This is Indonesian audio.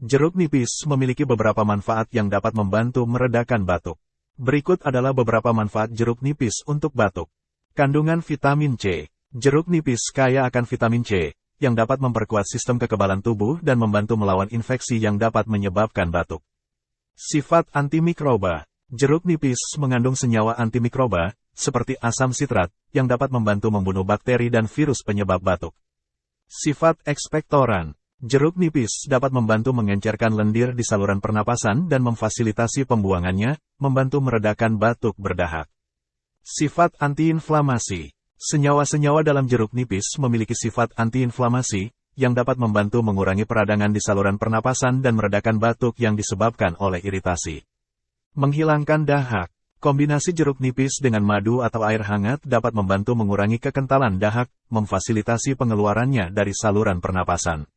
Jeruk nipis memiliki beberapa manfaat yang dapat membantu meredakan batuk. Berikut adalah beberapa manfaat jeruk nipis untuk batuk. Kandungan vitamin C. Jeruk nipis kaya akan vitamin C, yang dapat memperkuat sistem kekebalan tubuh dan membantu melawan infeksi yang dapat menyebabkan batuk. Sifat antimikroba. Jeruk nipis mengandung senyawa antimikroba, seperti asam sitrat, yang dapat membantu membunuh bakteri dan virus penyebab batuk. Sifat ekspektoran. Jeruk nipis dapat membantu mengencerkan lendir di saluran pernapasan dan memfasilitasi pembuangannya, membantu meredakan batuk berdahak. Sifat antiinflamasi. Senyawa-senyawa dalam jeruk nipis memiliki sifat antiinflamasi, yang dapat membantu mengurangi peradangan di saluran pernapasan dan meredakan batuk yang disebabkan oleh iritasi. Menghilangkan dahak. Kombinasi jeruk nipis dengan madu atau air hangat dapat membantu mengurangi kekentalan dahak, memfasilitasi pengeluarannya dari saluran pernapasan.